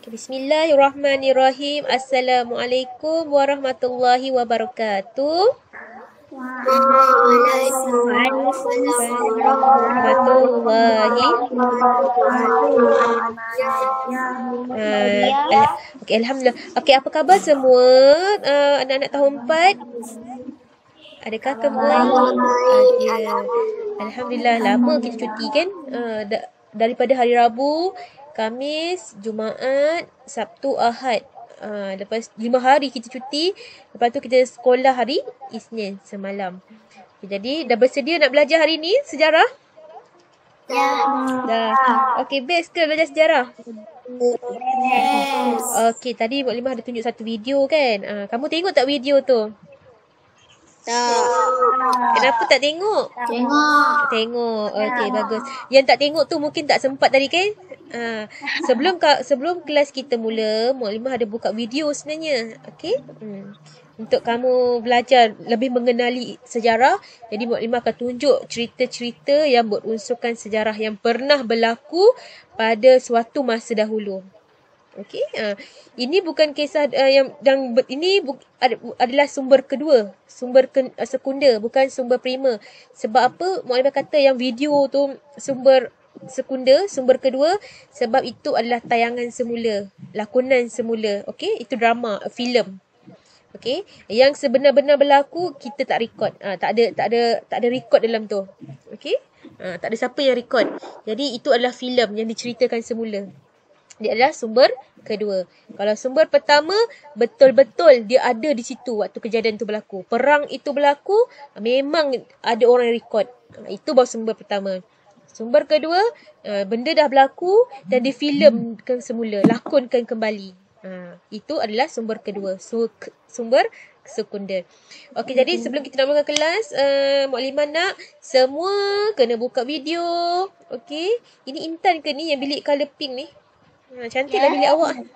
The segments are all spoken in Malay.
Bismillahirrahmanirrahim. Assalamualaikum warahmatullahi wabarakatuh. Waalaikumsalam Warahmatullahi. Okey, alhamdulillah. Okey, apa khabar semua? Anak-anak tahun 4? Adakah kembali? Alhamdulillah, lama kita cuti kan? Daripada hari Rabu, Khamis, Jumaat, Sabtu, Ahad. Lepas 5 hari kita cuti. Lepas tu kita sekolah hari Isnin semalam. Jadi dah bersedia nak belajar hari ni sejarah? Ya. Dah. Okey, best ke belajar sejarah? Yes. Okey, tadi Mak Limah ada tunjuk satu video kan? Kamu tengok tak video tu? Tak. Kenapa tak tengok? Tengok. Tengok. Okey, bagus. Yang tak tengok tu mungkin tak sempat tadi kan? Sebelum kelas kita mula, Mak Limah ada buka video sebenarnya. Okey? Untuk kamu belajar lebih mengenali sejarah, jadi Mak Limah akan tunjuk cerita-cerita yang berunsurkan sejarah yang pernah berlaku pada suatu masa dahulu. Okey, ini bukan kisah ini adalah sumber kedua, sumber sekunder, bukan sumber primer. Sebab apa Mak Limah kata yang video tu sumber sekunder, sumber kedua? Sebab itu adalah tayangan semula, lakonan semula. Okey, itu drama, filem. Okey, yang sebenar-benar berlaku kita tak record. Tak ada record dalam tu. Okey? Tak ada siapa yang record. Jadi itu adalah filem yang diceritakan semula. Dia adalah sumber kedua. Kalau sumber pertama, betul-betul dia ada di situ waktu kejadian tu berlaku. Perang itu berlaku, memang ada orang yang record. Itu baru sumber pertama. Sumber kedua, benda dah berlaku dan difilemkan semula, lakonkan kembali. Itu adalah sumber kedua. Sumber sekunder. Okey, jadi sebelum kita nak mulakan kelas, Mak Limah nak semua kena buka video. Okey, ini Intan ke ni yang bilik colour pink ni? Cantiklah bilik awak.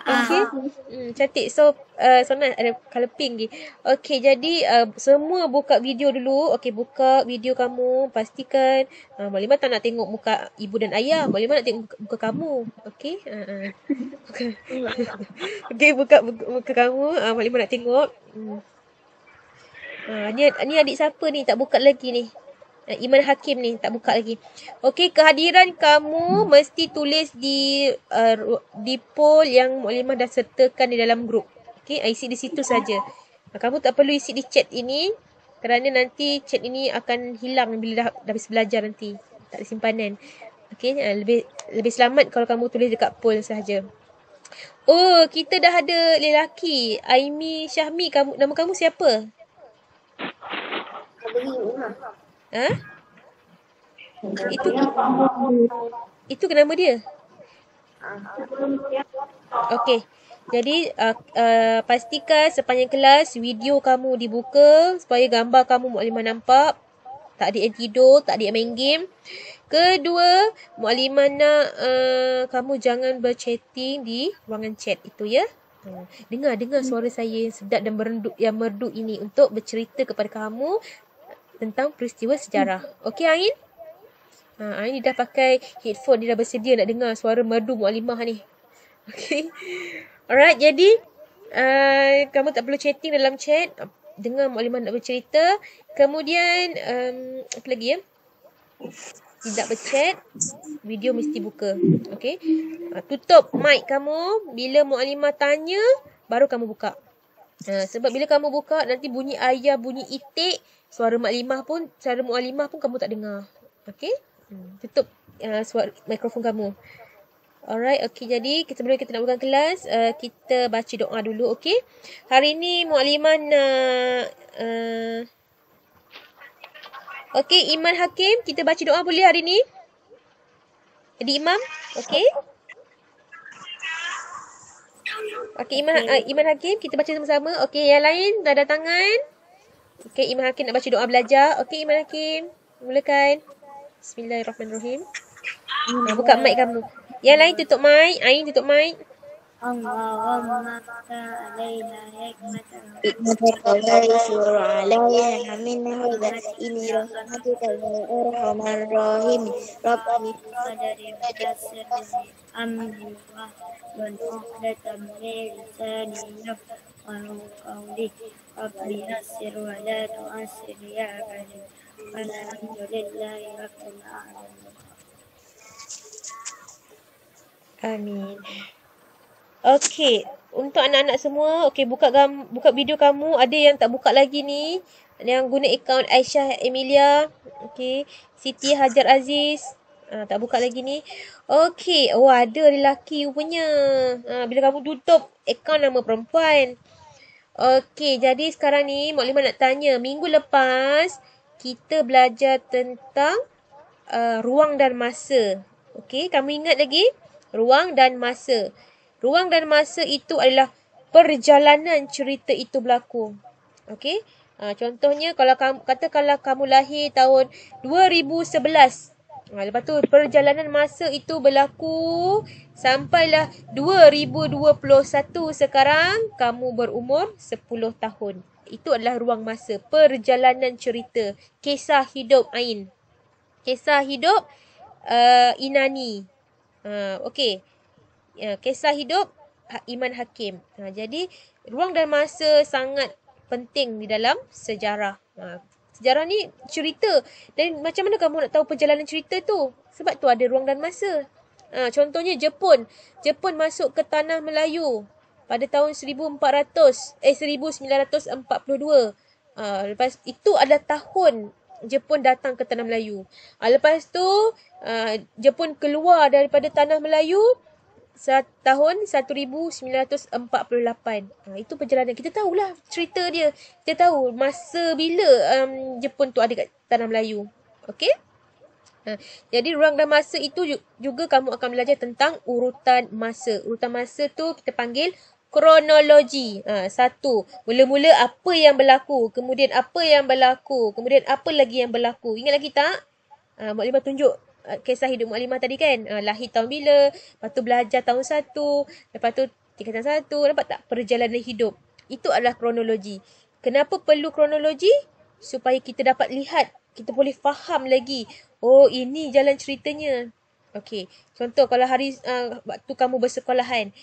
Okey. Cantik. So, Sona ada colour pink ni. Okey, jadi semua buka video dulu. Okey, buka video kamu. Pastikan. Mak Limah tak nak tengok muka ibu dan ayah. Mak Limah nak tengok muka kamu. Okey. Okey, buka muka kamu. Mak Limah nak tengok. Ni adik siapa ni? Tak buka lagi ni. Iman Hakim ni tak buka lagi. Okey, kehadiran kamu mesti tulis di poll yang Mak Limah dah sertakan di dalam grup. Okey, isi di situ saja. Kamu tak perlu isi di chat ini kerana nanti chat ini akan hilang bila dah habis belajar nanti. Tak ada simpanan. Okey, lebih selamat kalau kamu tulis dekat poll sahaja. Oh, kita dah ada lelaki. Aimi Syahmi, nama kamu siapa? Itu ke nama dia? Okey. Jadi pastikan sepanjang kelas video kamu dibuka supaya gambar kamu Mak Limah nampak. Tak ada yang tidur, tak ada yang main game. Kedua, Mak Limah nak kamu jangan berchatting di ruangan chat itu ya. Dengar suara saya yang sedap dan merdu ini untuk bercerita kepada kamu tentang peristiwa sejarah. Okey, Ain? Ain dah pakai headphone. Dia dah bersedia nak dengar suara merdu Mak Limah ni. Okey. Alright, jadi kamu tak perlu chatting dalam chat. Dengar Mak Limah nak bercerita. Kemudian, apa lagi ya? Tidak berchat. Video mesti buka. Okey. Tutup mic kamu. Bila Mak Limah tanya, baru kamu buka. Sebab bila kamu buka, nanti bunyi ayah, bunyi itik. Suara Mak Limah pun kamu tak dengar. Okey? Tutup suara mikrofon kamu. Alright, okey. Jadi sebelum kita nak buka kelas, kita baca doa dulu, okey? Hari ni Mak Limah nak okey, Iman Hakim, kita baca doa boleh hari ni? Jadi Imam, okey? Okey, Iman Hakim, kita baca sama-sama. Okey, yang lain dah ada tangan. Okey, Iman Hakim nak baca doa belajar. Okey, Iman Hakim. Mulakan. Bismillahirrahmanirrahim. Buka mic kamu. Yang lain tutup mic. Ain tutup mic. اللهم افتح علينا حكمتك ويسر علينا من هدائم رحمتك يا أرحم الراحمين ربي صدري ويسر لي أمري واحلل عقدة من لساني يفقهوا قولي ربي يسر ولا تعسر يا كريم والحمد لله رب العالمين. Amin. Okey, untuk anak-anak semua, okey buka video kamu. Ada yang tak buka lagi ni, yang guna akaun Aisyah Emilia, okey, Siti Hajar Aziz, tak buka lagi ni. Okey, oh ada lelaki rupanya. Bila kamu tutup akaun nama perempuan. Okey, jadi sekarang ni Mak Limah nak tanya, minggu lepas kita belajar tentang ruang dan masa. Okey, kamu ingat lagi? Ruang dan masa. Ruang dan masa itu adalah perjalanan cerita itu berlaku. Okey? Contohnya kalau kamu lahir tahun 2011. Lepas tu perjalanan masa itu berlaku sampailah 2021 sekarang kamu berumur 10 tahun. Itu adalah ruang masa, perjalanan cerita, kisah hidup Ain. Kisah hidup Inani. Okey. Kisah hidup Iman Hakim. Jadi ruang dan masa sangat penting di dalam sejarah. Sejarah ni cerita. Dan macam mana kamu nak tahu perjalanan cerita tu? Sebab tu ada ruang dan masa. Contohnya Jepun. Jepun masuk ke tanah Melayu pada tahun 1942. Lepas itu adalah tahun Jepun datang ke tanah Melayu. Lepas tu Jepun keluar daripada tanah Melayu tahun 1948. Itu perjalanan. Kita tahulah cerita dia. Kita tahu masa bila Jepun tu ada kat tanah Melayu. Okey? Jadi ruang dan masa itu juga kamu akan belajar tentang urutan masa. Urutan masa tu kita panggil kronologi. Satu, mula-mula apa yang berlaku, kemudian apa yang berlaku, kemudian apa lagi yang berlaku. Ingat lagi tak? Mak Limah tunjuk kisah hidup Mak Limah tadi kan. Lahir tahun bila, lepas tu belajar tahun 1, lepas tu tingkatan 1. Nampak tak? Perjalanan hidup. Itu adalah kronologi. Kenapa perlu kronologi? Supaya kita dapat lihat, kita boleh faham lagi. Oh, ini jalan ceritanya. Okey, contoh kalau hari waktu kamu bersekolahan,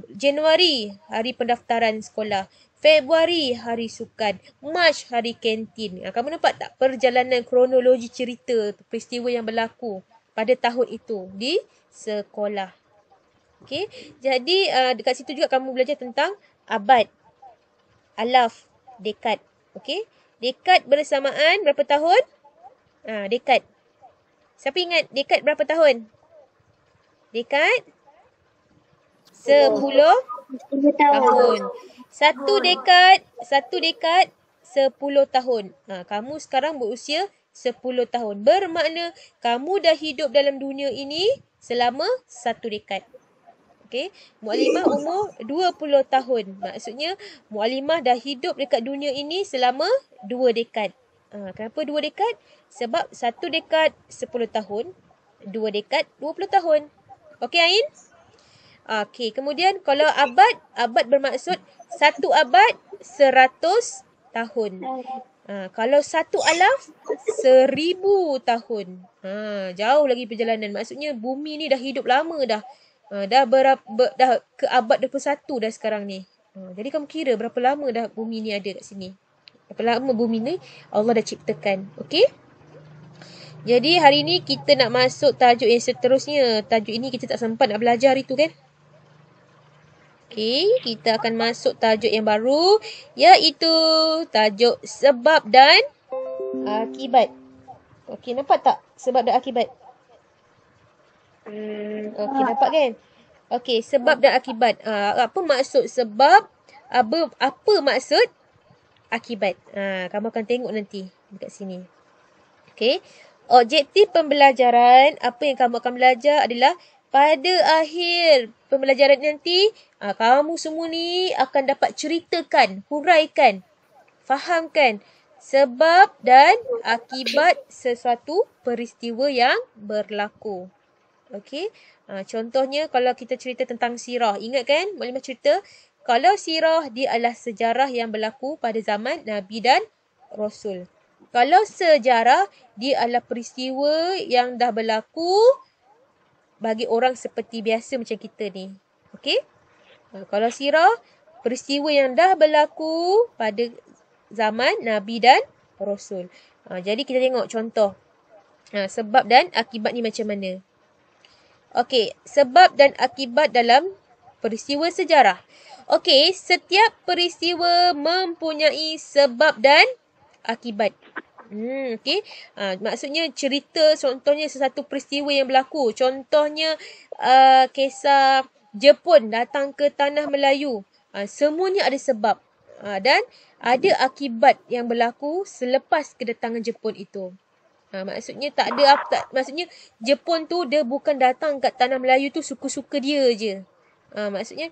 Januari hari pendaftaran sekolah, Februari hari sukan, Mac hari kantin. Kamu nampak tak perjalanan kronologi cerita peristiwa yang berlaku pada tahun itu di sekolah. Okey, jadi dekat situ juga kamu belajar tentang abad, alaf, dekad. Okey, dekad bersamaan berapa tahun? Dekad. Siapa ingat dekad berapa tahun? Dekad 10 tahun. Satu dekad 10 tahun. Kamu sekarang berusia 10 tahun. Bermakna kamu dah hidup dalam dunia ini selama 1 dekad. Okey, Mualimah umur 20 tahun. Maksudnya Mualimah dah hidup dekat dunia ini selama 2 dekad. Kenapa 2 dekad? Sebab 1 dekad 10 tahun, 2 dekad 20 tahun. Okey Ain? Okey, kemudian kalau abad bermaksud 1 abad 100 tahun. Kalau 1 alaf 1000 tahun. Jauh lagi perjalanan. Maksudnya bumi ni dah hidup lama dah. Dah ke abad 21 dah sekarang ni. Jadi kamu kira berapa lama dah bumi ni ada kat sini. Berapa lama bumi ni Allah dah ciptakan. Okey? Jadi hari ni kita nak masuk tajuk yang seterusnya. Tajuk ini kita tak sempat nak belajar hari tu kan? Okey, kita akan masuk tajuk yang baru, iaitu tajuk sebab dan akibat. Okey, nampak tak sebab dan akibat? Okey, nampak kan? Okey, sebab dan akibat. Apa maksud sebab? Apa maksud akibat? Kamu akan tengok nanti dekat sini. Okey. Objektif pembelajaran, apa yang kamu akan belajar adalah pada akhir pembelajaran nanti, kamu semua ni akan dapat ceritakan, huraikan, fahamkan sebab dan akibat sesuatu peristiwa yang berlaku. Okey. Contohnya kalau kita cerita tentang sirah. Ingat kan? Muklimah cerita. Kalau sirah dia adalah sejarah yang berlaku pada zaman Nabi dan Rasul. Kalau sejarah dia adalah peristiwa yang dah berlaku bagi orang seperti biasa macam kita ni. Okey? Kalau sirah, peristiwa yang dah berlaku pada zaman Nabi dan Rasul. Jadi kita tengok contoh. Sebab dan akibat ni macam mana. Okey, sebab dan akibat dalam peristiwa sejarah. Okey, setiap peristiwa mempunyai sebab dan akibat. Okey. Maksudnya cerita contohnya sesuatu peristiwa yang berlaku. Contohnya kisah Jepun datang ke tanah Melayu. Semuanya ada sebab. Dan ada akibat yang berlaku selepas kedatangan Jepun itu. Maksudnya tak ada maksudnya Jepun tu dia bukan datang kat tanah Melayu tu suka-suka dia je. Maksudnya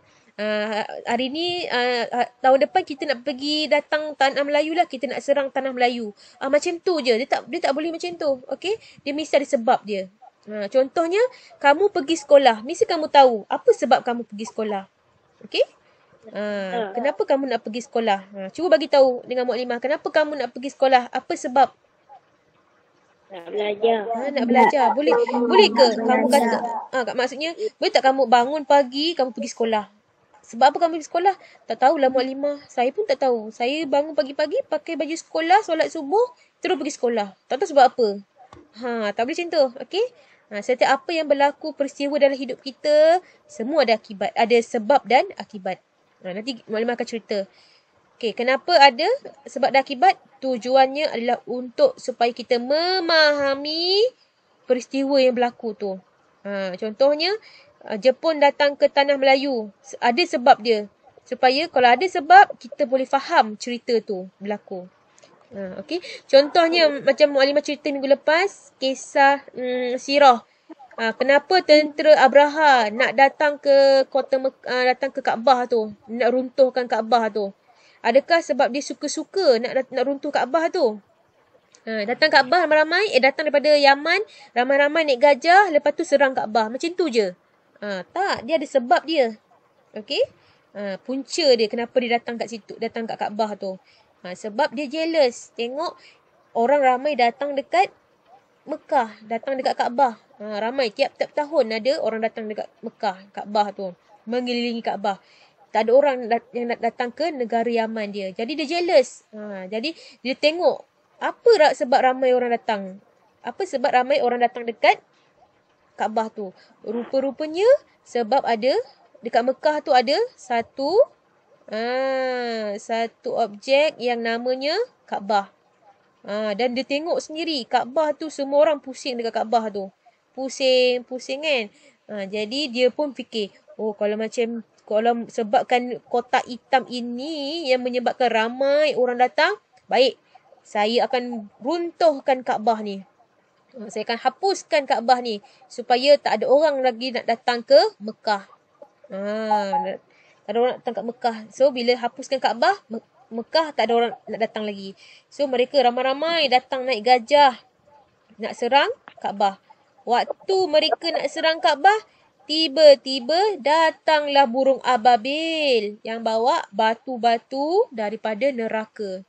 hari ni tahun depan kita nak pergi datang tanah Melayu lah, kita nak serang tanah Melayu. Macam tu je. Dia tak boleh macam tu. Okey? Dia mesti ada sebab dia. Contohnya kamu pergi sekolah, mesti kamu tahu apa sebab kamu pergi sekolah. Okey? Kenapa kamu nak pergi sekolah? Cuba bagi tahu dengan muklimah, kenapa kamu nak pergi sekolah? Apa sebab? Nak belajar. Nak belajar. Boleh ke kamu kata maksudnya boleh tak kamu bangun pagi kamu pergi sekolah? Sebab apa kamu pergi sekolah? Tak tahulah muklimah. Saya pun tak tahu. Saya bangun pagi-pagi pakai baju sekolah, solat subuh, terus pergi sekolah. Tak tahu sebab apa. Tak boleh macam tu. Okey? Setiap apa yang berlaku peristiwa dalam hidup kita, semua ada akibat, ada sebab dan akibat. Nanti muklimah akan cerita. Okey, kenapa ada sebab dan akibat? Tujuannya adalah untuk supaya kita memahami peristiwa yang berlaku tu. Contohnya, Jepun datang ke tanah Melayu. Ada sebab dia. Supaya kalau ada sebab, kita boleh faham cerita tu berlaku. Okey. Contohnya, macam muklimah cerita minggu lepas, kisah sirah. Kenapa tentera Abraha nak datang ke datang ke Kaabah tu, nak runtuhkan Kaabah tu? Adakah sebab dia suka-suka nak runtuh Kaabah tu? Datang Kaabah ramai-ramai, datang daripada Yaman, ramai-ramai naik gajah, lepas tu serang Kaabah. Macam tu je. Tak, dia ada sebab dia. Okey? Punca dia kenapa dia datang kat situ, datang kat Kaabah tu. Sebab dia jealous. Tengok orang ramai datang dekat Mekah, datang dekat Kaabah. Ramai tiap-tiap tahun ada orang datang dekat Mekah, Kaabah tu, mengelilingi Kaabah. Tak ada orang yang nak datang ke negara Yaman dia. Jadi dia jealous. Jadi dia tengok apa sebab ramai orang datang. Apa sebab ramai orang datang dekat Kaabah tu. Rupa-rupanya sebab ada dekat Mekah tu ada satu objek yang namanya Kaabah. Dan dia tengok sendiri Kaabah tu, semua orang pusing dekat Kaabah tu. Pusing kan. Jadi dia pun fikir, kalau sebabkan kotak hitam ini yang menyebabkan ramai orang datang, baik, saya akan runtuhkan Kaabah ni. Saya akan hapuskan Kaabah ni supaya tak ada orang lagi nak datang ke Mekah. Tak ada orang nak datang kat Mekah. So bila hapuskan Kaabah, Mekah tak ada orang nak datang lagi. So mereka ramai-ramai datang naik gajah nak serang Kaabah. Waktu mereka nak serang Kaabah, tiba-tiba datanglah burung ababil yang bawa batu-batu daripada neraka.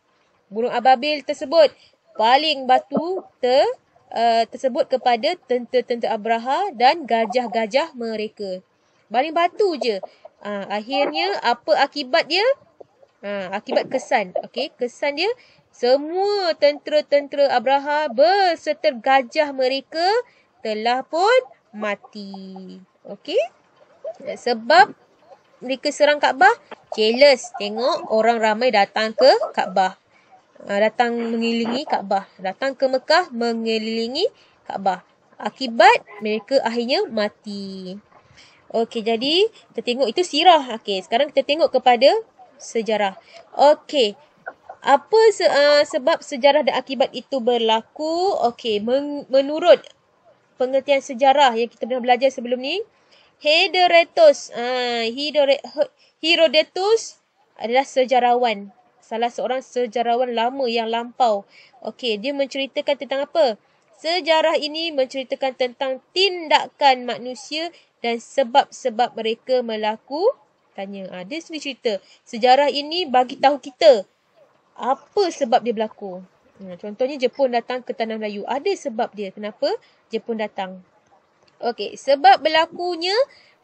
Burung ababil tersebut paling batu tersebut kepada tentera-tentera Abraha dan gajah-gajah mereka. Baling batu je. Akhirnya apa akibat dia? Akibat kesan. Okey, kesan dia semua tentera-tentera Abraha berserta gajah mereka telah pun mati. Okey? Sebab mereka serang Kaabah, jealous tengok orang ramai datang ke Kaabah. Datang mengelilingi Kaabah. Datang ke Mekah mengelilingi Kaabah. Akibat mereka akhirnya mati. Okey, jadi kita tengok itu sirah. Okey, sekarang kita tengok kepada sejarah. Okey. Apa sebab sejarah dan akibat itu berlaku? Okey, menurut pengertian sejarah yang kita pernah belajar sebelum ni, Herodotus adalah sejarawan. Salah seorang sejarawan lama yang lampau. Okey, dia menceritakan tentang apa? Sejarah ini menceritakan tentang tindakan manusia dan sebab-sebab mereka berlaku. Tanya. Dia sendiri cerita. Sejarah ini bagi tahu kita apa sebab dia berlaku. Contohnya Jepun datang ke Tanah Melayu. Ada sebab dia. Kenapa Jepun datang. Okey, sebab berlakunya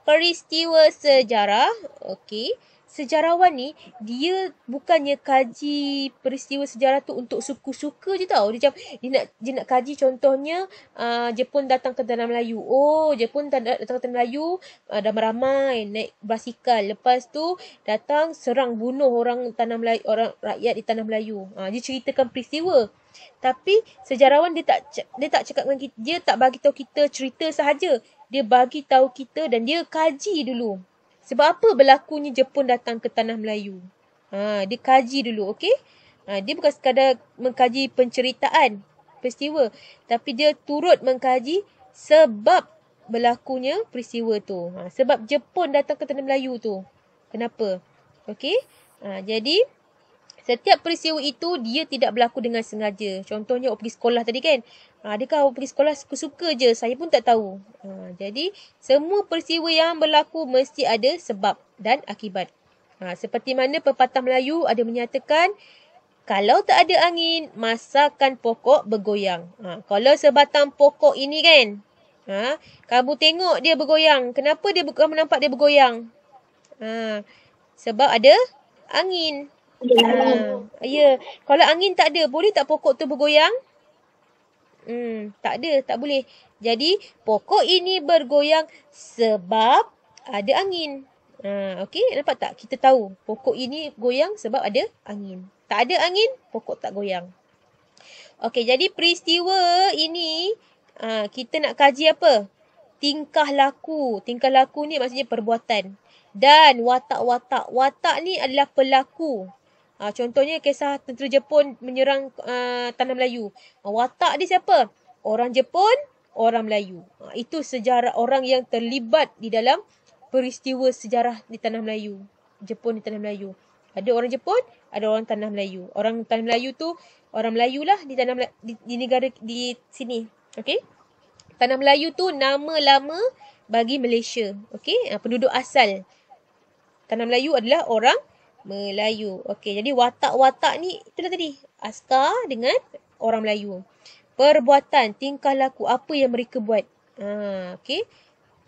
peristiwa sejarah. Okey, sejarawan ni dia bukannya kaji peristiwa sejarah tu untuk suka-suka je tau. Dia nak kaji contohnya Jepun datang ke Tanah Melayu. Oh, Jepun datang ke Tanah Melayu ramai naik basikal. Lepas tu datang serang bunuh orang Tanah Melayu, orang rakyat di Tanah Melayu. Dia ceritakan peristiwa. Tapi sejarawan dia tak cakap dengan kita, dia tak bagi tahu kita cerita sahaja. Dia bagi tahu kita dan dia kaji dulu. Sebab apa berlakunya Jepun datang ke Tanah Melayu? Dia kaji dulu, okey? Dia bukan sekadar mengkaji penceritaan peristiwa, tapi dia turut mengkaji sebab berlakunya peristiwa tu. Sebab Jepun datang ke Tanah Melayu tu. Kenapa? Okey? Jadi setiap peristiwa itu dia tidak berlaku dengan sengaja. Contohnya awak pergi sekolah tadi kan. Adakah awak pergi sekolah suka-suka je? Saya pun tak tahu. Jadi semua peristiwa yang berlaku mesti ada sebab dan akibat. Seperti mana pepatah Melayu ada menyatakan, kalau tak ada angin, masakan pokok bergoyang. Kalau sebatang pokok ini kan, kamu tengok dia bergoyang. Kenapa kamu nampak dia bergoyang? Sebab ada angin. Ya. Kalau angin tak ada, boleh tak pokok tu bergoyang? Tak ada, tak boleh. Jadi pokok ini bergoyang sebab ada angin. Okey, nampak tak? Kita tahu pokok ini goyang sebab ada angin. Tak ada angin, pokok tak goyang. Okey, jadi peristiwa ini kita nak kaji apa? Tingkah laku. Tingkah laku ni maksudnya perbuatan. Dan watak-watak. Watak ni adalah pelaku. Contohnya kisah tentera Jepun menyerang Tanah Melayu. Watak dia siapa? Orang Jepun, orang Melayu. Itu sejarah orang yang terlibat di dalam peristiwa sejarah di Tanah Melayu. Jepun di Tanah Melayu. Ada orang Jepun, ada orang Tanah Melayu. Orang Tanah Melayu tu, orang Melayu lah di Tanah di negara di sini. Okey? Tanah Melayu tu nama lama bagi Malaysia. Okey? Penduduk asal Tanah Melayu adalah orang Melayu. Okey, jadi watak-watak ni itulah tadi. Askar dengan orang Melayu. Perbuatan, tingkah laku, apa yang mereka buat. Okey.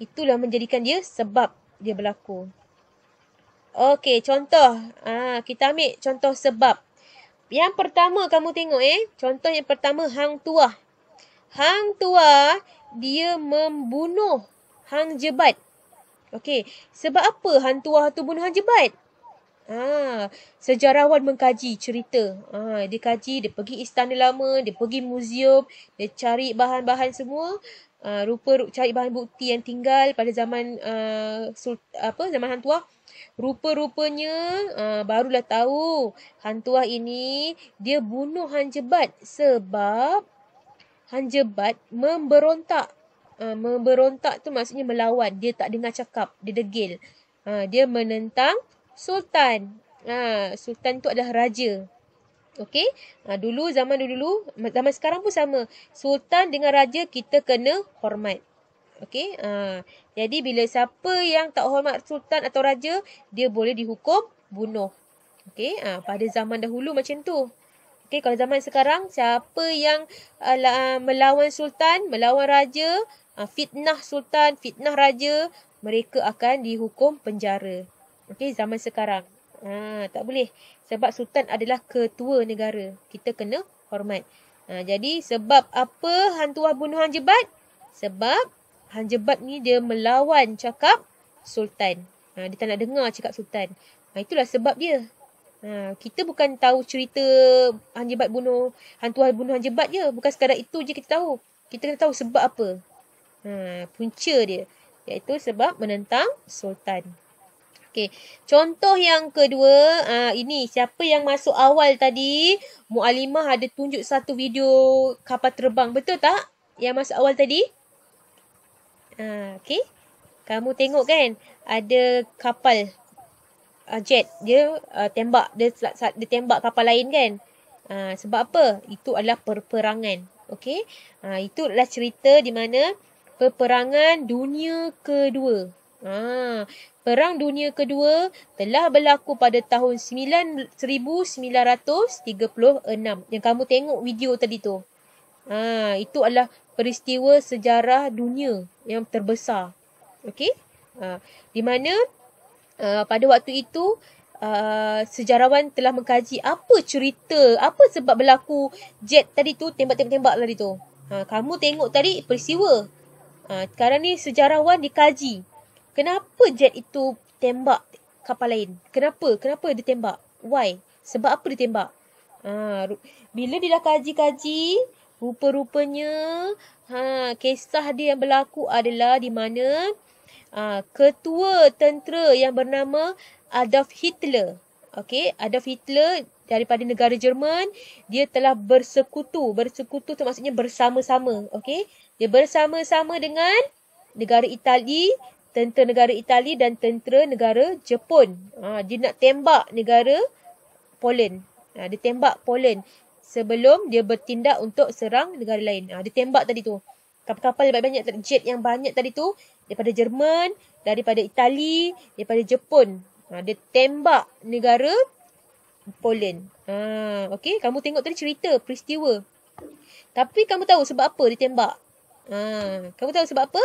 Itulah menjadikan dia sebab dia berlaku. Okey, contoh. Kita ambil contoh sebab. Yang pertama kamu tengok contoh yang pertama Hang Tuah. Hang Tuah dia membunuh Hang Jebat. Okey, sebab apa Hang Tuah tu bunuh Hang Jebat? Sejarawan mengkaji cerita. Dia kaji, dia pergi istana lama, dia pergi muzium, dia cari bahan-bahan semua. Cari bahan bukti yang tinggal pada zaman zaman Hang Tuah. Rupa-rupanya barulah tahu Hang Tuah ini dia bunuh Hang Jebat sebab Hang Jebat memberontak. Memberontak tu maksudnya melawan. Dia tak dengar cakap, dia degil. Dia menentang Sultan. Sultan tu adalah raja. Okey? Zaman dulu, zaman sekarang pun sama. Sultan dengan raja kita kena hormat. Okey? Jadi bila siapa yang tak hormat sultan atau raja, dia boleh dihukum bunuh. Okey? Pada zaman dahulu macam tu. Okey, kalau zaman sekarang siapa yang melawan sultan, melawan raja, fitnah sultan, fitnah raja, mereka akan dihukum penjara. Okey, zaman sekarang. Tak boleh. Sebab sultan adalah ketua negara. Kita kena hormat. Jadi sebab apa Hang Tuah bunuh Hang Jebat? Sebab Hang Jebat ni dia melawan cakap sultan. Dia tak nak dengar cakap sultan. Itulah sebab dia. Kita bukan tahu cerita Hang Jebat bunuh, Hang Tuah bunuh Hang Jebat je. Bukan sekadar itu je kita tahu. Kita kena tahu sebab apa. Punca dia. Iaitu sebab menentang sultan. Okey, contoh yang kedua, ini siapa yang masuk awal tadi, Mualimah ada tunjuk satu video kapal terbang, betul tak? Yang masuk awal tadi? Okey. Kamu tengok kan, ada kapal jet, dia tembak, dia tembak kapal lain kan? Sebab apa? Itu adalah perperangan. Okey. Itu adalah cerita di mana Peperangan Dunia Kedua. Perang Dunia Kedua telah berlaku pada tahun 1936. Yang kamu tengok video tadi tu. Itu adalah peristiwa sejarah dunia yang terbesar. Okey? Di mana pada waktu itu sejarawan telah mengkaji apa cerita, apa sebab berlaku jet tadi tu tembak-tembak tadi tu. Kamu tengok tadi peristiwa. Sekarang ni sejarawan dikaji. Kenapa jet itu tembak kapal lain? Kenapa dia tembak? Why? Sebab apa dia tembak? Bila dia dah kaji-kaji, rupa-rupanya kisah dia yang berlaku adalah di mana ketua tentera yang bernama Adolf Hitler. Okey, Adolf Hitler daripada negara Jerman, dia telah bersekutu. Bersekutu tu maksudnya bersama-sama. Okey, dia bersama-sama dengan negara Itali, tentera negara Itali dan tentera negara Jepun. Dia nak tembak negara Poland. Dia tembak Poland sebelum dia bertindak untuk serang negara lain. Dia tembak tadi tu. Kapal-kapal banyak, jet yang banyak tadi tu daripada Jerman, daripada Itali, daripada Jepun. Dia tembak negara Poland. Okey, kamu tengok tadi cerita, peristiwa. Tapi kamu tahu sebab apa dia tembak? Kamu tahu sebab apa?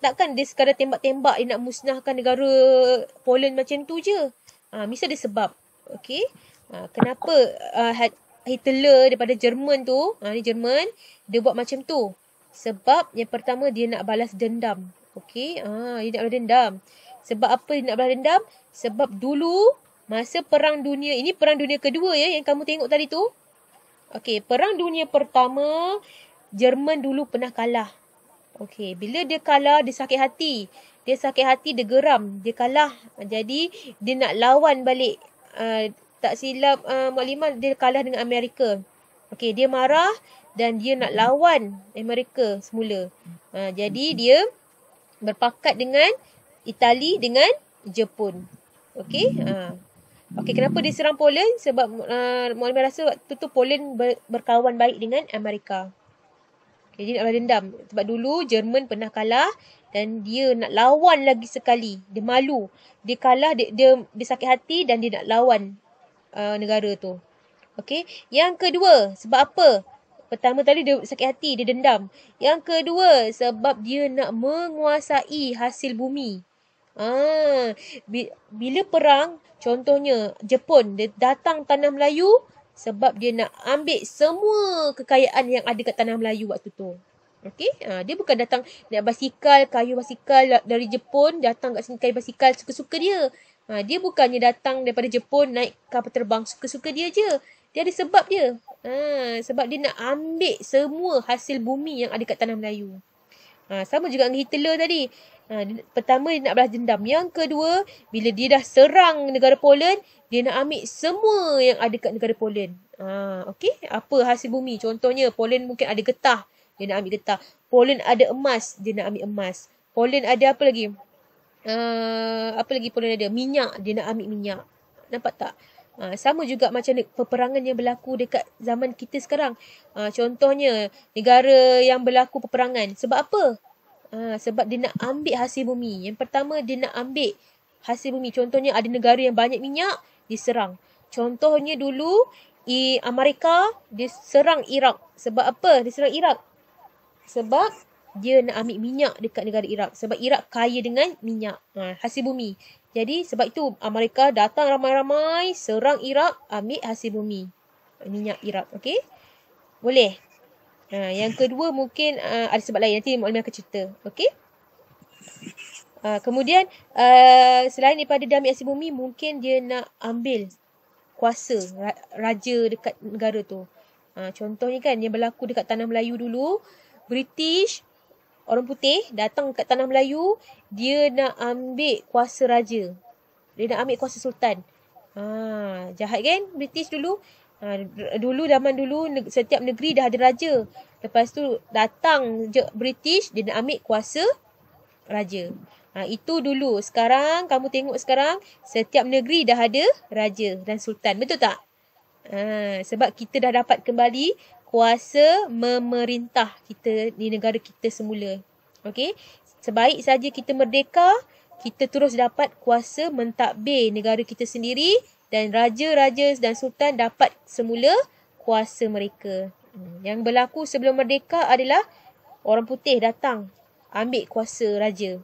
Takkan dia sekadar tembak-tembak dia nak musnahkan negara Poland macam tu je. Mesti ada sebab. Okey. Kenapa Hitler daripada Jerman tu, ni Jerman, dia buat macam tu? Sebab yang pertama dia nak balas dendam. Okey. Dia nak balas dendam. Sebab apa dia nak balas dendam? Sebab dulu masa perang dunia, ini perang dunia kedua ya yang kamu tengok tadi tu. Okey, perang dunia pertama Jerman dulu pernah kalah. Okey, bila dia kalah, dia sakit hati. Dia sakit hati, dia geram. Dia kalah. Jadi, dia nak lawan balik. Tak silap Maklimah, dia kalah dengan Amerika. Okey, dia marah dan dia nak lawan Amerika semula. Jadi, dia berpakat dengan Itali dengan Jepun. Okey. Okey, kenapa dia serang Poland? Sebab Maklimah rasa waktu tu Poland berkawan baik dengan Amerika. Okay, dia nak balas dendam. Sebab dulu Jerman pernah kalah dan dia nak lawan lagi sekali. Dia malu. Dia kalah, dia sakit hati dan dia nak lawan negara tu. Okey. Yang kedua, sebab apa? Pertama tadi dia sakit hati, dia dendam. Yang kedua, sebab dia nak menguasai hasil bumi. Bila perang, contohnya Jepun, dia datang tanah Melayu, sebab dia nak ambil semua kekayaan yang ada kat tanah Melayu waktu tu. Okey? Dia bukan datang naik basikal, kayu basikal dari Jepun, datang kat sini kayu basikal suka-suka dia. Dia bukannya datang daripada Jepun naik kapal terbang suka-suka dia je. Dia ada sebab dia. Sebab dia nak ambil semua hasil bumi yang ada kat tanah Melayu. Sama juga dengan Hitler tadi. Pertama dia nak balas dendam. Yang kedua, bila dia dah serang negara Poland, dia nak ambil semua yang ada kat negara Poland. Okey, apa hasil bumi? Contohnya Poland mungkin ada getah, dia nak ambil getah. Poland ada emas, dia nak ambil emas. Poland ada apa lagi? Apa lagi Poland ada? Minyak, dia nak ambil minyak. Nampak tak? Sama juga macam peperangan yang berlaku dekat zaman kita sekarang. Contohnya negara yang berlaku peperangan. Sebab apa? Sebab dia nak ambil hasil bumi. Yang pertama dia nak ambil hasil bumi. Contohnya ada negara yang banyak minyak, diserang. Contohnya dulu Amerika dia serang Iraq. Sebab apa dia serang Iraq? Sebab dia nak ambil minyak dekat negara Iraq. Sebab Iraq kaya dengan minyak, hasil bumi. Jadi sebab itu Amerika datang ramai-ramai serang Iraq, ambil hasil bumi, minyak Iraq. Okey? Boleh? Yang kedua mungkin ada sebab lain. Nanti Maklimah akan cerita. Okey? Kemudian selain daripada dia ambil hasil bumi, mungkin dia nak ambil kuasa raja dekat negara tu. Contohnya kan yang berlaku dekat tanah Melayu dulu, British, orang putih datang kat tanah Melayu, dia nak ambil kuasa raja. Dia nak ambil kuasa sultan. Jahat kan British dulu? Dulu zaman dulu setiap negeri dah ada raja. Lepas tu datang je British, dia nak ambil kuasa raja. Itu dulu. Sekarang kamu tengok sekarang setiap negeri dah ada raja dan sultan. Betul tak? Sebab kita dah dapat kembali kuasa memerintah kita di negara kita semula. Okey, sebaik saja kita merdeka, kita terus dapat kuasa mentadbir negara kita sendiri dan raja-raja dan sultan dapat semula kuasa mereka. Yang berlaku sebelum merdeka adalah orang putih datang ambil kuasa raja.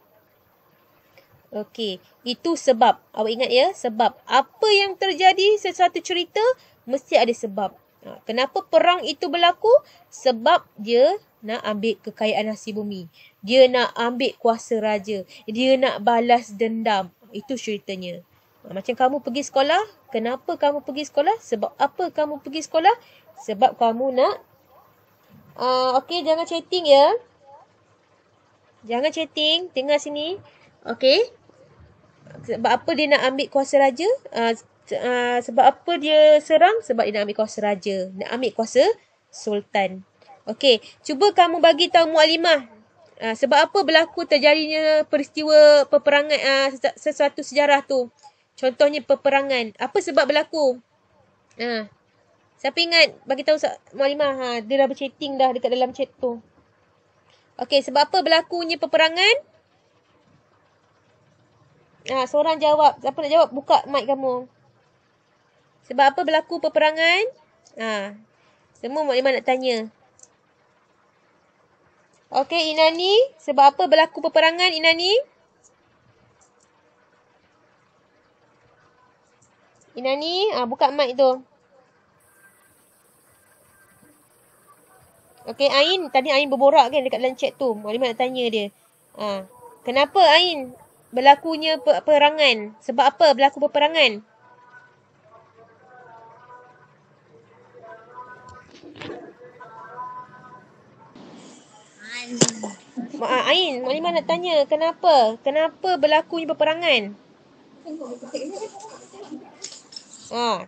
Okey, itu sebab. Awak ingat ya, sebab. Apa yang terjadi sesuatu cerita, mesti ada sebab. Kenapa perang itu berlaku? Sebab dia nak ambil kekayaan hasil bumi. Dia nak ambil kuasa raja. Dia nak balas dendam. Itu ceritanya. Macam kamu pergi sekolah. Kenapa kamu pergi sekolah? Sebab apa kamu pergi sekolah? Sebab kamu nak... okey, jangan chatting ya. Jangan chatting. Tengah sini. Okey. Sebab apa dia nak ambil kuasa raja? Sebab apa dia serang? Sebab dia nak ambil kuasa raja. Nak ambil kuasa sultan. Okey, cuba kamu bagi tahu Mualimah. Sebab apa berlaku terjadinya peristiwa peperangan sesuatu sejarah tu. Contohnya peperangan. Apa sebab berlaku? Siapa ingat? Bagi tahu Mualimah. Dia dah berchatting dah dekat dalam chat tu. Okey, sebab apa berlakunya peperangan? Seorang jawab. Siapa nak jawab? Buka mic kamu. Sebab apa berlaku peperangan? Semua Mualimah nak tanya. Okey, Inani. Sebab apa berlaku peperangan, Inani? Inani, buka mic tu. Okey, Ain. Tadi Ain berborak kan dekat dalam chat tu. Mualimah nak tanya dia. Kenapa Ain berlakunya peperangan? Sebab apa berlaku peperangan? Ain, Mualimah nak tanya. Kenapa? Kenapa berlakunya peperangan?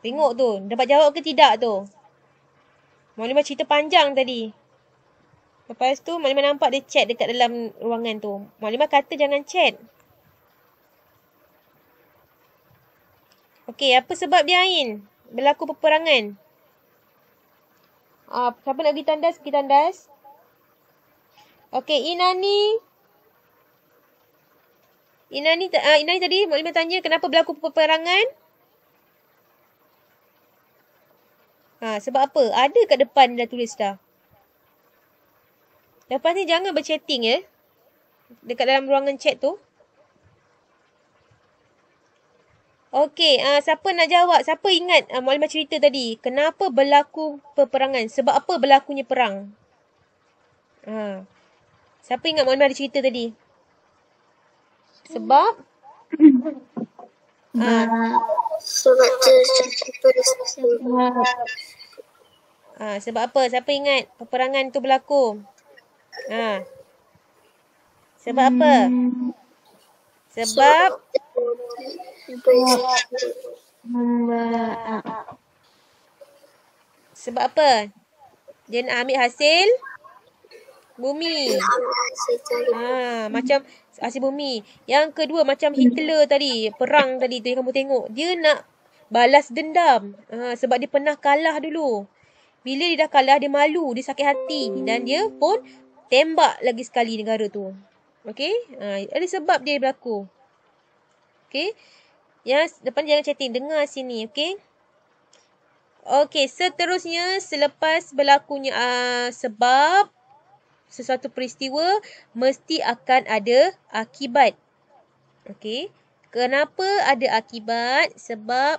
Tengok tu. Dapat jawab ke tidak tu? Mualimah cerita panjang tadi. Lepas tu Mualimah nampak dia chat dekat dalam ruangan tu. Mualimah kata jangan chat. Okey, apa sebab dia Ain? Berlaku peperangan. Siapa nak pergi tandas? Pergi tandas. Okey, Inani. Inani tadi Mualimah tanya kenapa berlaku peperangan? Sebab apa? Ada kat depan dah tulis dah. Lepas ni jangan berchatting ya. Dekat dalam ruangan chat tu. Okey, siapa nak jawab? Siapa ingat Mualimah cerita tadi? Kenapa berlaku peperangan? Sebab apa berlakunya perang? Siapa ingat Mualimah ada cerita tadi? Sebab? Sebab sebab apa? Siapa ingat peperangan tu berlaku? Sebab apa? Sebab sebab apa? Dia nak ambil hasil bumi. Macam hasil bumi. Yang kedua macam Hitler tadi, perang tadi tu yang kamu tengok. Dia nak balas dendam. Sebab dia pernah kalah dulu. Bila dia dah kalah, dia malu, dia sakit hati. Dan dia pun tembak lagi sekali negara tu. Okey? Ada sebab dia berlaku. Okey? Yang depan jangan chatting. Dengar sini. Okey? Okey, seterusnya selepas berlakunya sebab sesuatu peristiwa mesti akan ada akibat. Okey. Kenapa ada akibat? Sebab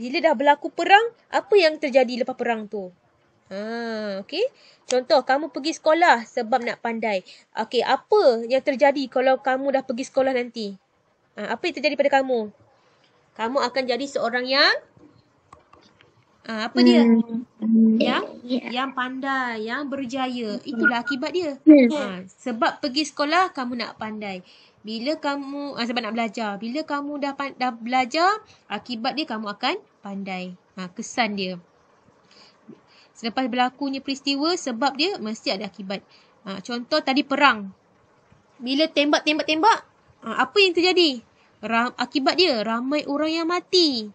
bila dah berlaku perang, apa yang terjadi lepas perang tu? Okey. Contoh, kamu pergi sekolah sebab nak pandai. Okey, apa yang terjadi kalau kamu dah pergi sekolah nanti? Apa yang terjadi pada kamu? Kamu akan jadi seorang yang apa dia? Yang pandai, yang berjaya. Itulah akibat dia. Sebab pergi sekolah, kamu nak pandai. Bila kamu, sebab nak belajar. Bila kamu dah belajar, akibat dia kamu akan pandai. Kesan dia. Selepas berlakunya peristiwa, sebab dia mesti ada akibat. Contoh tadi perang. Bila tembak, apa yang terjadi? Akibat dia, ramai orang yang mati.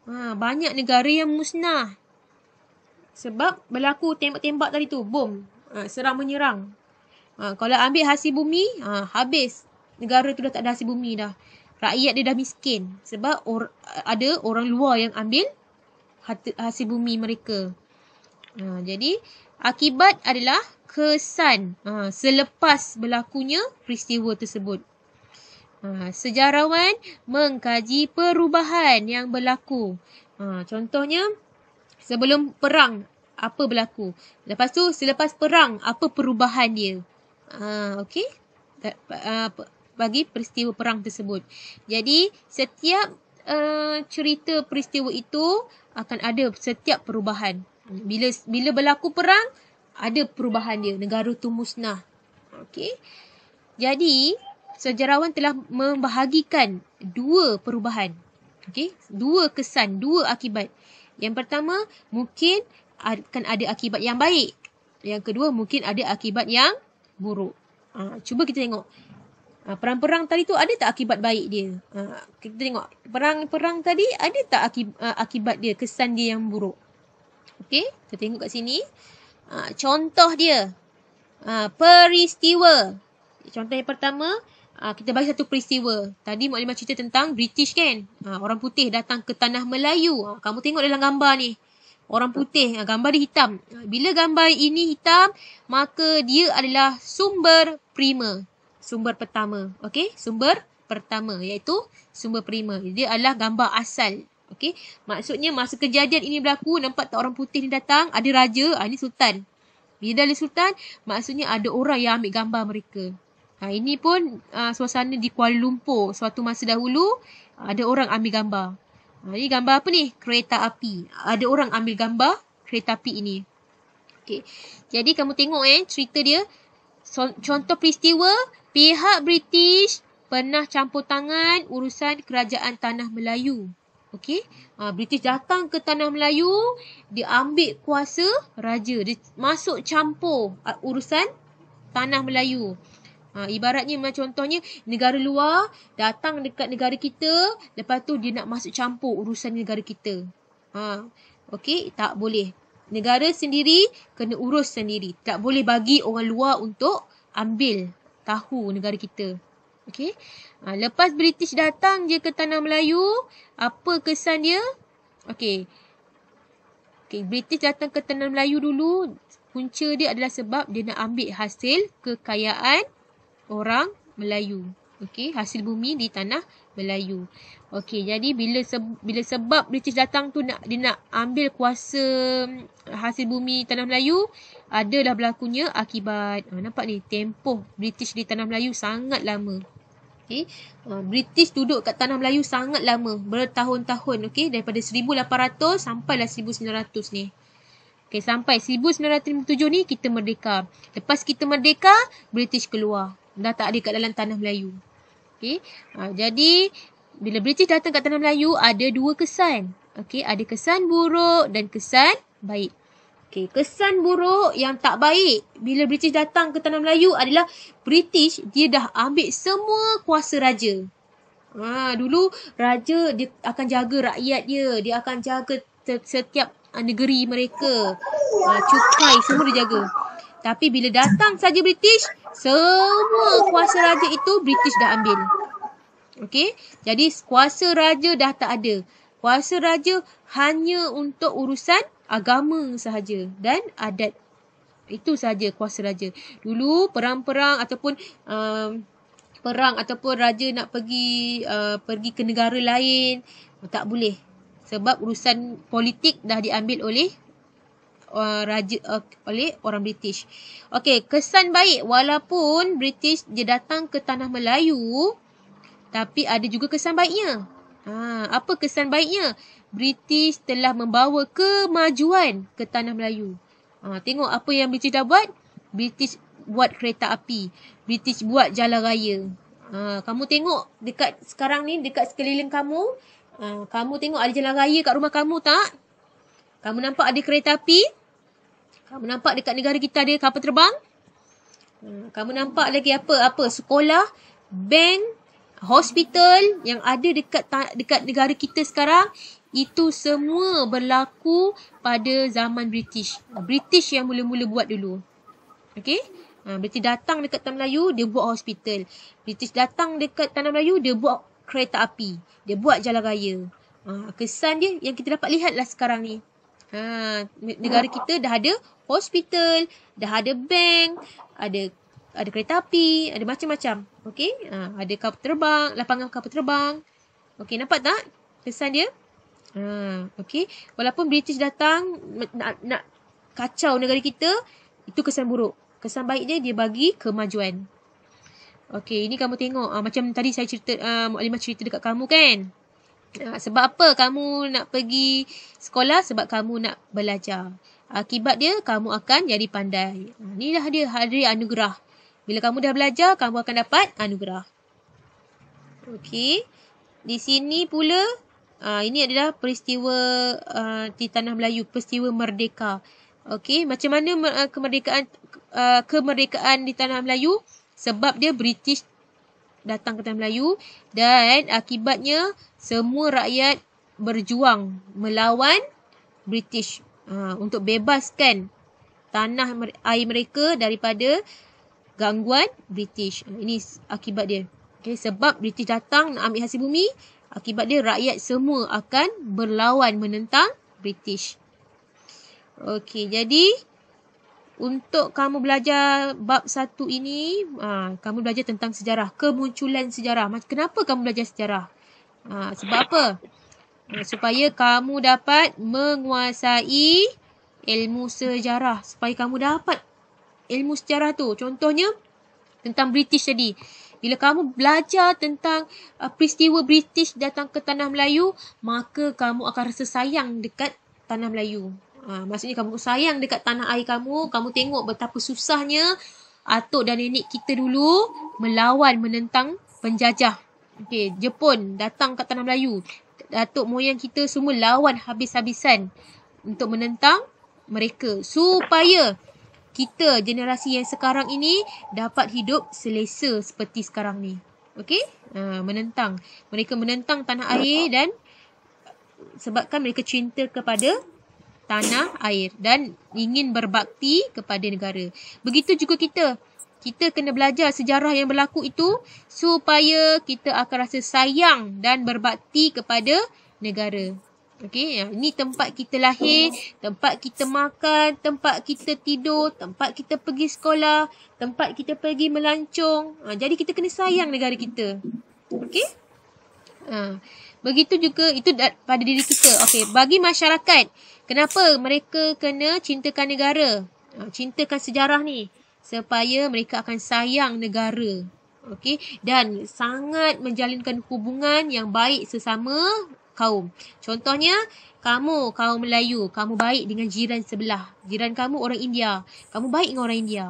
Banyak negara yang musnah. Sebab berlaku tembak-tembak tadi tu. Bom. Serang menyerang. Kalau ambil hasil bumi, habis. Negara tu dah tak ada hasil bumi dah. Rakyat dia dah miskin. Sebab ada orang luar yang ambil hasil bumi mereka. Jadi, akibat adalah kesan selepas berlakunya peristiwa tersebut. Sejarawan mengkaji perubahan yang berlaku. Contohnya, sebelum perang, apa berlaku. Lepas tu, selepas perang, apa perubahan dia. Okey? Bagi peristiwa perang tersebut. Jadi, setiap cerita peristiwa itu akan ada setiap perubahan. Bila berlaku perang, ada perubahan dia. Negara tu musnah. Okey? Jadi, sejarawan telah membahagikan dua perubahan. Okey? Dua kesan, dua akibat. Yang pertama, mungkin akan ada akibat yang baik. Yang kedua, mungkin ada akibat yang buruk. Cuba kita tengok. Perang-perang tadi tu ada tak akibat baik dia? Kita tengok. Perang tadi ada tak akibat dia, kesan dia yang buruk? Okey, kita tengok kat sini. Contoh dia. Peristiwa. Contoh yang pertama, kita bagi satu peristiwa. Tadi Mukadimah cerita tentang British kan? Orang putih datang ke tanah Melayu. Kamu tengok dalam gambar ni. Orang putih, gambar dia hitam. Bila gambar ini hitam, maka dia adalah sumber prima. Sumber pertama. Okey? Sumber pertama iaitu sumber prima. Dia adalah gambar asal. Okey? Maksudnya masa kejadian ini berlaku, nampak tak orang putih ni datang, ada raja, ini sultan. Bila ada sultan, maksudnya ada orang yang ambil gambar mereka. Ini pun suasana di Kuala Lumpur. Suatu masa dahulu, ada orang ambil gambar. Ini gambar apa ni? Kereta api. Ada orang ambil gambar kereta api ini. Okey. Jadi kamu tengok cerita dia. Contoh peristiwa, pihak British pernah campur tangan urusan kerajaan Tanah Melayu. Okey. British datang ke Tanah Melayu, dia ambil kuasa raja. Dia masuk campur urusan Tanah Melayu. Ibaratnya contohnya negara luar datang dekat negara kita, lepas tu dia nak masuk campur urusan negara kita. Okey, tak boleh. Negara sendiri kena urus sendiri. Tak boleh bagi orang luar untuk ambil tahu negara kita. Okey. Lepas British datang je ke Tanah Melayu, apa kesan dia? Okey. British datang ke Tanah Melayu dulu, punca dia adalah sebab dia nak ambil hasil kekayaan orang Melayu. Okey, hasil bumi di Tanah Melayu. Okey, jadi bila sebab British datang tu dia nak ambil kuasa hasil bumi Tanah Melayu, adalah berlakunya akibat. Nampak ni, tempoh British di Tanah Melayu sangat lama. Okey, British duduk kat Tanah Melayu sangat lama, bertahun-tahun. Okey, daripada 1800 sampailah 1900 ni. Okey, sampai 1957 ni kita merdeka. Lepas kita merdeka, British keluar. Dah tak ada kat dalam Tanah Melayu. Okey. Jadi bila British datang kat Tanah Melayu, ada dua kesan. Okey, ada kesan buruk dan kesan baik. Okey, kesan buruk yang tak baik bila British datang ke Tanah Melayu adalah British dia dah ambil semua kuasa raja. Dulu raja dia akan jaga rakyat dia, dia akan jaga setiap negeri mereka. Cukai semua dia jaga. Tapi bila datang saja British, semua kuasa raja itu British dah ambil. Okey? Jadi kuasa raja dah tak ada. Kuasa raja hanya untuk urusan agama sahaja dan adat. Itu sahaja kuasa raja. Dulu perang-perang ataupun raja nak pergi ke negara lain, tak boleh. Sebab urusan politik dah diambil oleh oleh orang British. Okey, kesan baik, walaupun British dia datang ke Tanah Melayu, tapi ada juga kesan baiknya. Apa kesan baiknya? British telah membawa kemajuan ke Tanah Melayu. Tengok apa yang British dah buat. British buat kereta api. British buat jalan raya. Kamu tengok dekat sekarang ni, dekat sekeliling kamu, kamu tengok ada jalan raya kat rumah kamu tak? Kamu nampak ada kereta api? Kamu nampak dekat negara kita ada kapal terbang? Kamu nampak lagi apa? Sekolah, bank, hospital yang ada dekat negara kita sekarang, itu semua berlaku pada zaman British. British yang mula-mula buat dulu. Okey? British datang dekat Tanah Melayu, dia buat hospital. British datang dekat Tanah Melayu, dia buat kereta api. Dia buat jalan raya. Kesan dia yang kita dapat lihat lah sekarang ni. Negara kita dah ada hospital, dah ada bank, ada kereta api, ada macam-macam. Okey, ada kapal terbang, lapangan kapal terbang. Okey, nampak tak kesan dia? Okey, walaupun British datang nak kacau negara kita, itu kesan buruk. Kesan baik dia bagi kemajuan. Okey, ini kamu tengok macam tadi saya cerita, Mukadimah cerita dekat kamu kan. Sebab apa kamu nak pergi sekolah? Sebab kamu nak belajar. Akibat dia kamu akan jadi pandai. Inilah dia hadiah anugerah. Bila kamu dah belajar, kamu akan dapat anugerah. Okey. Di sini pula, ini adalah peristiwa di Tanah Melayu, peristiwa merdeka. Okey, macam mana kemerdekaan di Tanah Melayu? Sebab dia British datang ke Tanah Melayu dan akibatnya semua rakyat berjuang melawan British untuk bebaskan tanah air mereka daripada gangguan British. Ini akibat dia. Okay, sebab British datang nak ambil hasil bumi, akibat dia rakyat semua akan berlawan menentang British. Okey, jadi untuk kamu belajar bab 1 ini, kamu belajar tentang sejarah, kemunculan sejarah. Kenapa kamu belajar sejarah? Sebab apa? Supaya kamu dapat menguasai ilmu sejarah. Supaya kamu dapat ilmu sejarah tu. Contohnya, tentang British tadi. Bila kamu belajar tentang peristiwa British datang ke Tanah Melayu, maka kamu akan rasa sayang dekat Tanah Melayu. Maksudnya kamu sayang dekat tanah air kamu. Kamu tengok betapa susahnya atuk dan nenek kita dulu melawan menentang penjajah. Okay, Jepun datang kat Tanah Melayu. Datuk moyang kita semua lawan habis-habisan untuk menentang mereka. Supaya kita generasi yang sekarang ini dapat hidup selesa seperti sekarang ni. Okey? Menentang. Mereka menentang tanah air dan sebabkan mereka cinta kepada tanah air dan ingin berbakti kepada negara. Begitu juga kita. Kita kena belajar sejarah yang berlaku itu supaya kita akan rasa sayang dan berbakti kepada negara. Okey, ini tempat kita lahir, tempat kita makan, tempat kita tidur, tempat kita pergi sekolah, tempat kita pergi melancong. Jadi kita kena sayang negara kita. Okey? Begitu juga itu pada diri kita. Okey, bagi masyarakat, kenapa mereka kena cintakan negara? Cintakan sejarah ni supaya mereka akan sayang negara. Okey, dan sangat menjalinkan hubungan yang baik sesama kaum. Contohnya, kamu kaum Melayu, kamu baik dengan jiran sebelah. Jiran kamu orang India, kamu baik dengan orang India.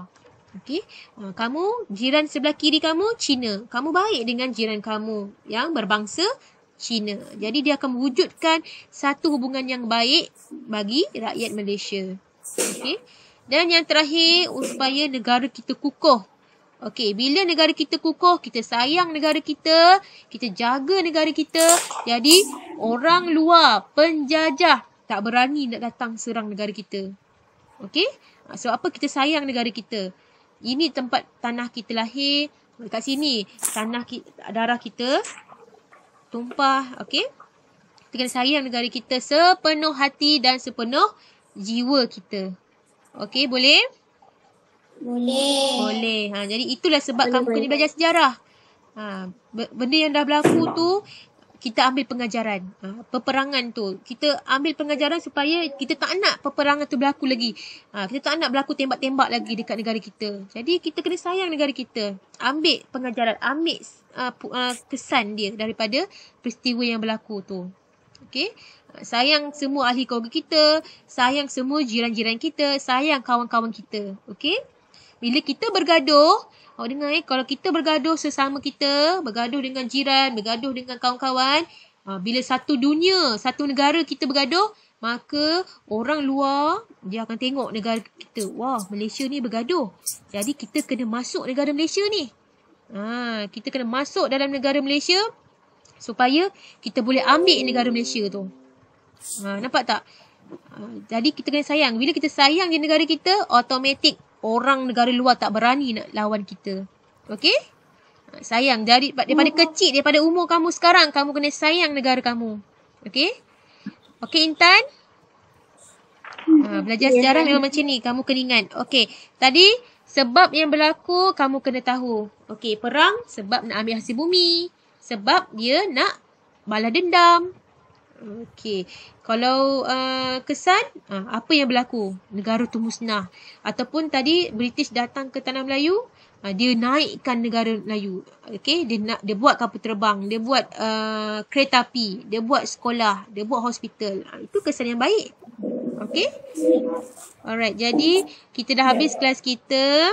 Okey, kamu jiran sebelah kiri kamu Cina, kamu baik dengan jiran kamu yang berbangsa Cina. Jadi dia akan mewujudkan satu hubungan yang baik bagi rakyat Malaysia. Okey. Dan yang terakhir, supaya negara kita kukuh. Okey, bila negara kita kukuh, kita sayang negara kita jaga negara kita. Jadi orang luar, penjajah tak berani nak datang serang negara kita. Okey? So apa kita sayang negara kita? Ini tempat tanah kita lahir. Dekat sini darah kita tumpah. Okey? Kita kena sayang negara kita sepenuh hati dan sepenuh jiwa kita. Okey, boleh? Boleh. Jadi itulah sebab kamu kena belajar sejarah. Benda yang dah berlaku tu kita ambil pengajaran. Peperangan tu kita ambil pengajaran supaya kita tak nak peperangan tu berlaku lagi. Kita tak nak berlaku tembak-tembak lagi dekat negara kita. Jadi kita kena sayang negara kita. Ambil pengajaran, ambil kesan dia daripada peristiwa yang berlaku tu. Okey? Sayang semua ahli keluarga kita, sayang semua jiran-jiran kita, sayang kawan-kawan kita. Okey? Bila kita bergaduh, awak dengar kalau kita bergaduh sesama kita, bergaduh dengan jiran, bergaduh dengan kawan-kawan, bila satu dunia, satu negara kita bergaduh, maka orang luar dia akan tengok negara kita. Wah, Malaysia ni bergaduh. Jadi kita kena masuk negara Malaysia ni. Kita kena masuk dalam negara Malaysia supaya kita boleh ambil negara Malaysia tu. Nampak tak? Jadi kita kena sayang. Bila kita sayang di negara kita, automatik orang negara luar tak berani nak lawan kita. Okey? Sayang. Daripada kecil, daripada umur kamu sekarang, kamu kena sayang negara kamu. Okey? Okey, Intan? Belajar sejarah memang macam ni. Kamu kena ingat. Okey. Tadi, sebab yang berlaku, kamu kena tahu. Okey, perang sebab nak ambil hasil bumi. Sebab dia nak balas dendam. Okey. Kalau kesan, apa yang berlaku? Negara tu musnah. Ataupun tadi British datang ke tanah Melayu, dia naikkan negara Melayu. Okey, dia buat kapal terbang, dia buat kereta api, dia buat sekolah, dia buat hospital. Itu kesan yang baik. Okey? Alright, jadi kita dah habis kelas kita.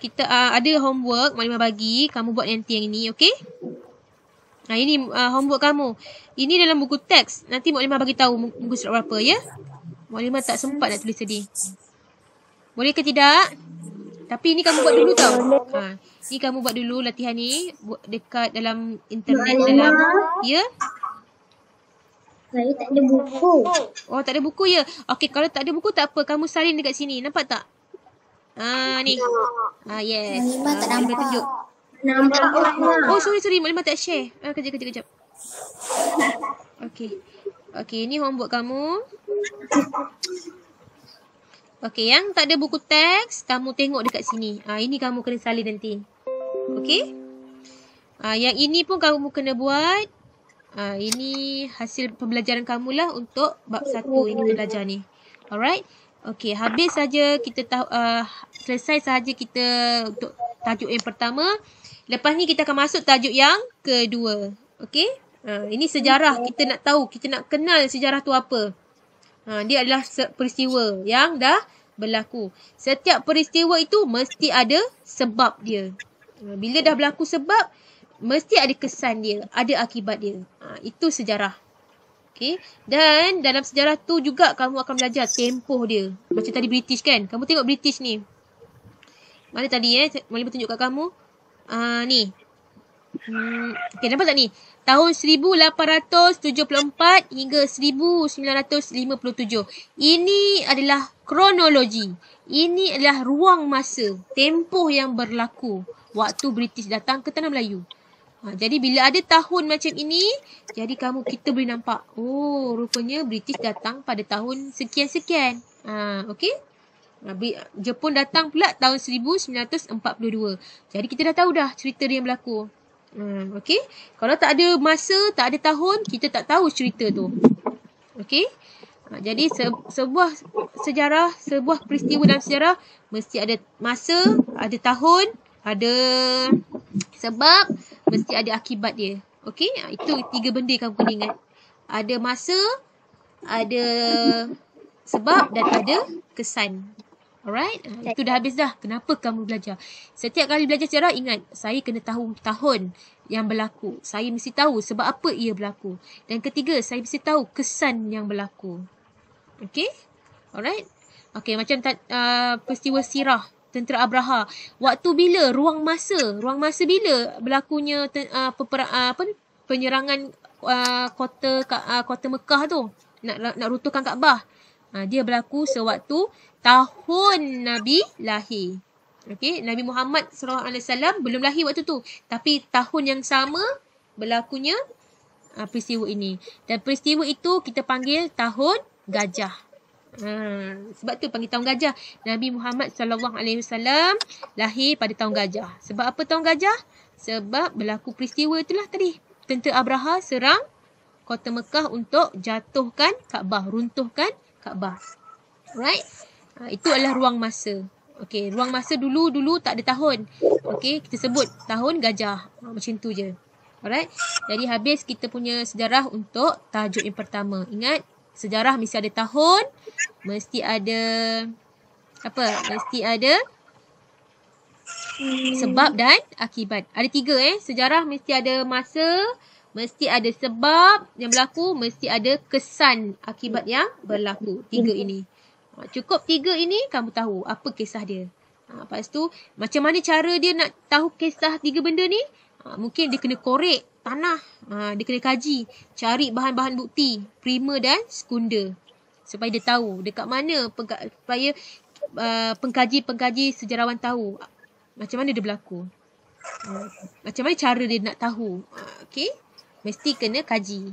Kita ada homework Mak Limah bagi, kamu buat nanti yang ini, okey? Ini homework kamu. Ini dalam buku teks. Nanti Mak Limah bagi tahu muka surat berapa, ya? Mak Limah tak sempat nak tulis tadi. Boleh ke tidak? Tapi ini kamu buat dulu tau. Ni kamu buat dulu latihan ni. Dekat dalam internet. Ya? Saya tak ada buku. Oh, tak ada buku ya? Okey, kalau tak ada buku tak apa. Kamu salin dekat sini. Nampak tak? Ni. Yes. Mak Limah tak nampak. Tunjuk. Nampak. Oh, sorry. Mak Limah tak share. Kejap. Okey, ni homework kamu. Okey, yang tak ada buku teks, kamu tengok dekat sini. Ini kamu kena salin nanti. Okey? Yang ini pun kamu kena buat. Ini hasil pembelajaran kamu lah untuk bab 1 yang kita belajar ni. Alright? Okey, habis saja kita selesai saja kita untuk tajuk yang pertama. Lepas ni kita akan masuk tajuk yang kedua. Okey? Ini sejarah. Kita nak tahu, kita nak kenal sejarah tu apa. Dia adalah peristiwa yang dah berlaku. Setiap peristiwa itu mesti ada sebab dia. Bila dah berlaku sebab, mesti ada kesan dia, ada akibat dia. Itu sejarah. Okay. Dan dalam sejarah tu juga kamu akan belajar tempoh dia. Macam tadi British kan. Kamu tengok British ni. Mana tadi Boleh tunjuk kat kamu. Ni. Okay, nampak tak ni? Tahun 1874 hingga 1957. Ini adalah kronologi. Ini adalah ruang masa. Tempoh yang berlaku waktu British datang ke tanah Melayu. Jadi bila ada tahun macam ini, jadi kita boleh nampak. Oh, rupanya British datang pada tahun sekian-sekian. Okey? Jepun datang pula tahun 1942. Jadi kita dah tahu dah cerita dia yang berlaku. Okey? Kalau tak ada masa, tak ada tahun, kita tak tahu cerita tu. Okey? Jadi sebuah sejarah, sebuah peristiwa dalam sejarah mesti ada masa, ada tahun, ada sebab, mesti ada akibat dia. Okey? Itu 3 benda kamu kena ingat. Ada masa, ada sebab dan ada kesan. Alright? Itu dah habis dah. Kenapa kamu belajar? Setiap kali belajar sejarah, ingat, saya kena tahu tahun yang berlaku. Saya mesti tahu sebab apa ia berlaku. Dan ketiga, saya mesti tahu kesan yang berlaku. Okay? Alright? Okay, macam peristiwa Sirah, Tentera Abraha. Waktu bila? Ruang masa. Ruang masa bila berlakunya penyerangan kota Mekah tu. Nak runtuhkan Kaabah. Dia berlaku sewaktu tahun Nabi lahir. Okey, Nabi Muhammad SAW belum lahir waktu tu. Tapi tahun yang sama berlakunya peristiwa ini. Dan peristiwa itu kita panggil tahun gajah. Sebab tu panggil tahun gajah. Nabi Muhammad SAW lahir pada tahun gajah. Sebab apa tahun gajah? Sebab berlaku peristiwa itulah tadi. Tentera Abraha serang kota Mekah untuk jatuhkan Kaabah, runtuhkan Kaabah. Right? Itu adalah ruang masa. Okey, ruang masa dulu tak ada tahun. Okey, kita sebut tahun gajah. Macam tu je. Alright? Jadi habis kita punya sejarah untuk tajuk yang pertama. Ingat, sejarah mesti ada tahun, mesti ada apa? Mesti ada sebab dan akibat. Ada 3 sejarah mesti ada masa, mesti ada sebab yang berlaku, mesti ada kesan akibat yang berlaku. 3 ini. Cukup 3 ini kamu tahu apa kisah dia. Lepas tu macam mana cara dia nak tahu kisah 3 benda ni? Mungkin dia kena korek tanah. Dia kena kaji, cari bahan-bahan bukti, prima dan sekunda. Supaya dia tahu dekat mana, supaya pengkaji-pengkaji sejarawan tahu macam mana dia berlaku. Macam mana cara dia nak tahu. Okey. Mesti kena kaji.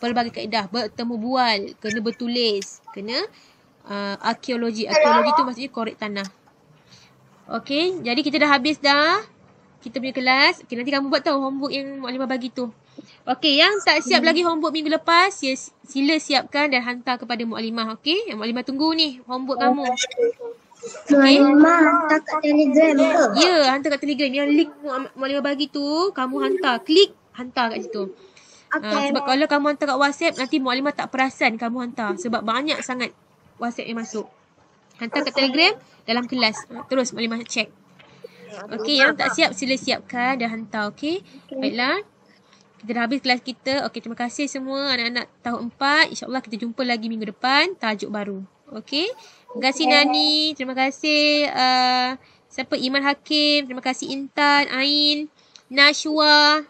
Pelbagai kaedah. Bertemu bual. Kena bertulis. Kena arkeologi. Arkeologi tu maksudnya korek tanah. Okey. Jadi kita dah habis dah. Kita punya kelas. Okay, nanti kamu buat tau homework yang Muklimah bagi tu. Okey. Yang tak siap lagi homework minggu lepas. Sila siapkan dan hantar kepada Muklimah. Okey. Yang Muklimah tunggu ni homework kamu. Okay. Muklimah hantar kat Telegram ke? Ya, hantar kat Telegram. Yang link Muklimah bagi tu, kamu hantar. Klik, hantar kat situ. Okay. Sebab kalau kamu hantar kat WhatsApp, nanti Muklimah tak perasan kamu hantar. Sebab banyak sangat WhatsApp yang masuk. Hantar kat Telegram dalam kelas. Terus Muklimah check. Okey, yang tak siap, sila siapkan dan hantar. Okey. Baiklah. Kita dah habis kelas kita. Okey, terima kasih semua anak-anak tahun 4. InsyaAllah kita jumpa lagi minggu depan. Tajuk baru. Okey. Terima kasih Nani. Terima kasih siapa? Iman Hakim. Terima kasih Intan, Ain, Nashwa.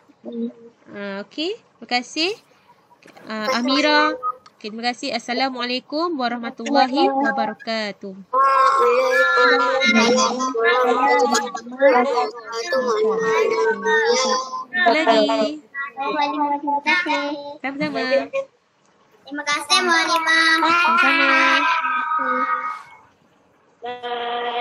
Okey. Terima kasih. Amira. Okey, terima kasih. Assalamualaikum warahmatullahi wabarakatuh. Lagi. Terima kasih. Sama-sama. Terima kasih Muklimah. Sama-sama. Bye.